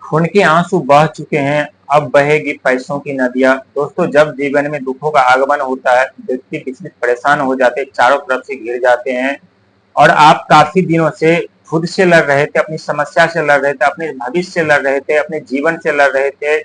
खून के आंसू बह चुके हैं, अब बहेगी पैसों की नदियां। दोस्तों, जब जीवन में दुखों का आगमन होता है, व्यक्ति विचलित परेशान हो जाते हैं, चारों तरफ से घिर जाते हैं और आप काफी दिनों से खुद से लड़ रहे थे, अपनी समस्या से लड़ रहे थे, अपने भविष्य से लड़ रहे थे, अपने जीवन से लड़ रहे थे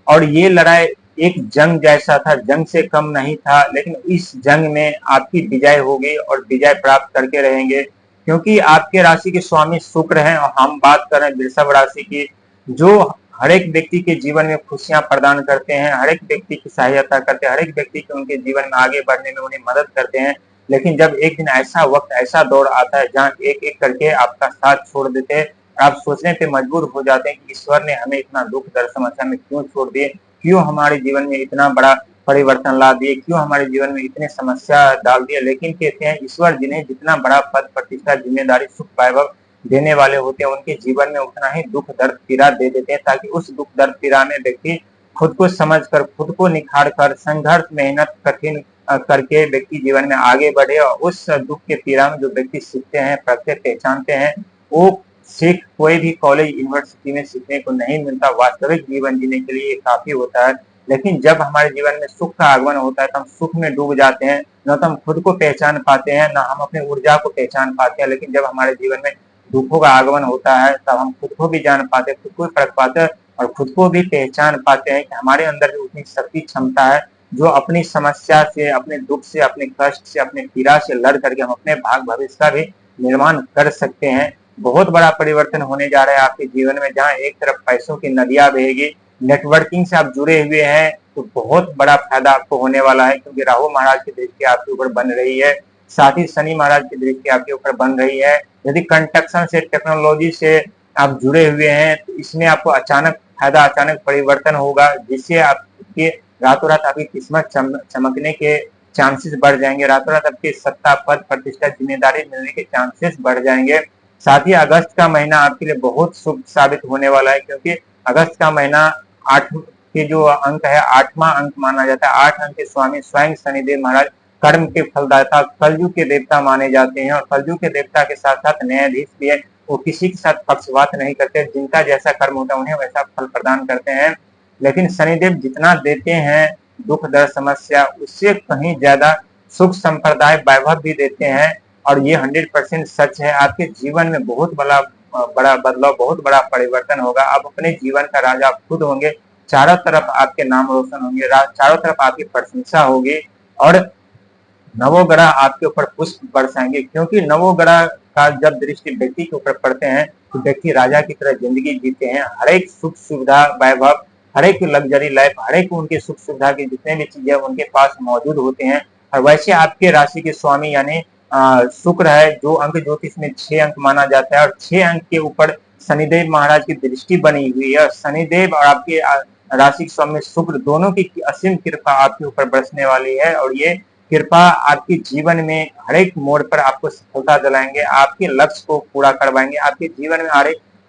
और ये लड़ाई एक जंग जैसा था, जंग से कम नहीं था। लेकिन इस जंग में आपकी विजय होगी और विजय प्राप्त करके रहेंगे, क्योंकि आपके राशि के स्वामी शुक्र हैं और हम बात कर रहे हैं वृषभ राशि की, जो हर एक व्यक्ति के जीवन में खुशियां प्रदान करते हैं, हर एक व्यक्ति की सहायता करते हैं, हर एक व्यक्ति को उनके जीवन में आगे बढ़ने में उन्हें मदद करते हैं। लेकिन जब एक दिन ऐसा वक्त, ऐसा दौर आता है जहां एक एक करके आपका साथ छोड़ देते हैं, आप सोचने पे मजबूर हो जाते हैं कि ईश्वर ने हमें इतना दुख दर्द समस्या में क्यों छोड़ दिए, क्यों हमारे जीवन में इतना बड़ा परिवर्तन ला दिए, क्यों हमारे जीवन में इतने समस्या डाल दिए। लेकिन कहते हैं ईश्वर जिन्हें जितना बड़ा पद प्रतिष्ठा जिम्मेदारी सुख वैभव देने वाले होते हैं, उनके जीवन में उतना ही दुख दर्द पीड़ा दे देते हैं, ताकि उस दुख दर्द पीड़ा में व्यक्ति खुद को समझकर, खुद को निखार कर, संघर्ष मेहनत कठिन करके व्यक्ति जीवन में आगे बढ़े और उस दुख के पीड़ा में जो व्यक्ति सीखते हैं, पढ़ते पहचानते हैं, वो सीख कोई भी कॉलेज यूनिवर्सिटी में सीखने को नहीं मिलता। वास्तविक जीवन जीने के लिए काफी होता है। लेकिन जब हमारे जीवन में सुख का आगमन होता है तो हम सुख में डूब जाते हैं, न तो हम खुद को पहचान पाते हैं, न हम अपनी ऊर्जा को पहचान पाते हैं। लेकिन जब हमारे जीवन में दुखों का आगमन होता है तब हम खुद को भी जान पाते हैं, खुद को परख पाते हैं और खुद को भी पहचान पाते हैं कि हमारे अंदर भी उतनी शक्ति क्षमता है जो अपनी समस्या से, अपने दुख से, अपने कष्ट से, अपने पीड़ा से लड़ करके हम अपने भाग भविष्य का भी निर्माण कर सकते हैं। बहुत बड़ा परिवर्तन होने जा रहा है आपके जीवन में, जहाँ एक तरफ पैसों की नदियां बहेगी, नेटवर्किंग से आप जुड़े हुए हैं तो बहुत बड़ा फायदा आपको होने वाला है, क्योंकि राहु महाराज की दृष्टि आपके ऊपर बन रही है, साथ ही शनि महाराज की दृष्टि आपके ऊपर बन रही है। यदि कंस्ट्रक्शन से, टेक्नोलॉजी से आप जुड़े हुए हैं तो इसमें आपको अचानक फायदा, अचानक परिवर्तन होगा, जिससे आपके रातों रात आपकी किस्मत चमकने के चांसेस बढ़ जाएंगे, रातों रात आपके सत्ता पद प्रतिष्ठा जिम्मेदारी मिलने के चांसेस बढ़ जाएंगे। साथ ही अगस्त का महीना आपके लिए बहुत शुभ साबित होने वाला है, क्योंकि अगस्त का महीना 8 के जो अंक है, 8वां अंक माना जाता है। 8 अंक के स्वामी स्वयं शनिदेव महाराज कर्म के फलदाता, कलयुग के देवता माने जाते हैं और कलयुग के देवता के साथ साथ न्यायाधीश भी है। वो किसी के साथ पक्षपात नहीं करते, जिनका जैसा कर्म होता है उन्हें वैसा फल प्रदान करते हैं। लेकिन शनिदेव जितना देते हैं दुख दर्द समस्या, उससे कहीं ज्यादा सुख संप्रदाय वैभव भी देते हैं। और ये 100% सच है। आपके जीवन में बहुत बड़ा बड़ा बदलाव, बहुत बड़ा परिवर्तन होगा। आप अपने जीवन का राजा आप खुद होंगे, चारों तरफ आपके नाम रोशन होंगे, चारों तरफ आपकी प्रशंसा होगी और नवोग्रह आपके ऊपर पुष्प बरसाएंगे, क्योंकि नवोग्रह का जब दृष्टि व्यक्ति के ऊपर पड़ते हैं तो व्यक्ति राजा की तरह जिंदगी जीते हैं। हर एक सुख सुविधा वैभव, हर एक लग्जरी लाइफ, हर एक उनके सुख सुविधा की जितने भी चीजें उनके पास मौजूद होते हैं। और वैसे आपके राशि के स्वामी यानी शुक्र है, जो अंक ज्योतिष में 6 अंक माना जाता है और 6 अंक के ऊपर शनिदेव महाराज की दृष्टि बनी हुई है। शनिदेव और आपके राशि के स्वामी शुक्र दोनों की असीम कृपा आपके ऊपर बरसने वाली है और ये कृपा आपके जीवन में हर एक मोड़ पर आपको सफलता दिलाएंगे, आपके लक्ष्य को पूरा करवाएंगे, आपके जीवन में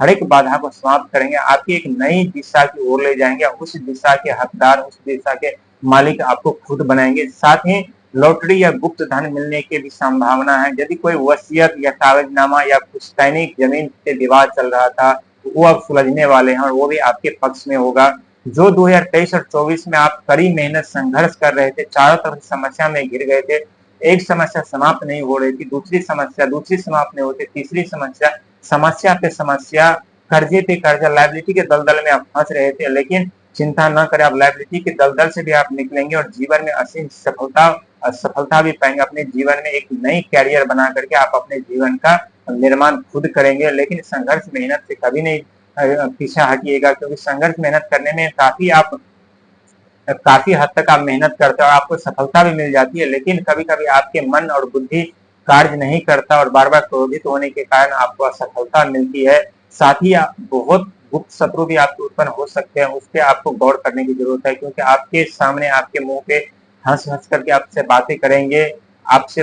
हर एक बाधा को समाप्त करेंगे, आपकी एक नई दिशा की ओर ले जाएंगे। उस दिशा के हकदार, उस दिशा के मालिक आपको खुद बनाएंगे। साथ ही लॉटरी या गुप्त धन मिलने की भी संभावना है। यदि कोई वसीयत या कागजनामा या पुश्तैनी जमीन से विवाद चल रहा था तो वो अब सुलझने वाले हैं और वो भी आपके पक्ष में होगा। जो 2023 और 24 में आप कड़ी मेहनत संघर्ष कर रहे थे, चारों तरफ समस्या में घिर गए थे, एक समस्या समाप्त नहीं हो रही थी, दूसरी समस्या दूसरी समाप्त नहीं होती, तीसरी समस्या समस्या पे समस्या, कर्जे पे कर्जा, लाइबिलिटी के दलदल में आप फंस रहे थे। लेकिन चिंता न करें, आप लाइबिलिटी के दलदल से भी आप निकलेंगे और जीवन में असीम सफलता भी पाएंगे। अपने जीवन में एक नई कैरियर बना करके आप अपने जीवन का निर्माण खुद करेंगे। लेकिन संघर्ष मेहनत से कभी नहीं पीछे हटिएगा, क्योंकि संघर्ष मेहनत करने में काफी हद तक आप मेहनत करते हो, आपको सफलता भी मिल जाती है। लेकिन कभी कभी आपके मन और बुद्धि कार्य नहीं करता और बार बार क्रोधित होने के कारण आपको असफलता मिलती है। साथ ही बहुत गुप्त शत्रु भी आपके उत्पन्न हो सकते हैं, उस पर आपको गौर करने की जरूरत है, क्योंकि आपके सामने, आपके मुंह पे हंस हंस करके आपसे बातें करेंगे, आपसे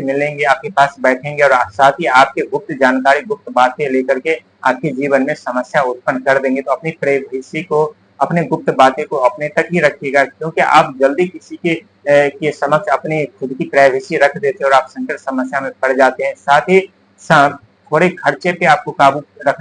मिलेंगे, आपके पास बैठेंगे और साथ ही आपके गुप्त जानकारी, गुप्त बातें लेकर के आपके जीवन में समस्या उत्पन्न कर देंगे। तो अपनी प्राइवेसी को, अपने गुप्त बातें को अपने तक ही रखिएगा, क्योंकि आप जल्दी किसी के समक्ष अपनी खुद की प्राइवेसी रख देते हैं और आप संकट समस्या में पड़ जाते हैं। साथ ही थोड़े खर्चे पे आपको काबू रखना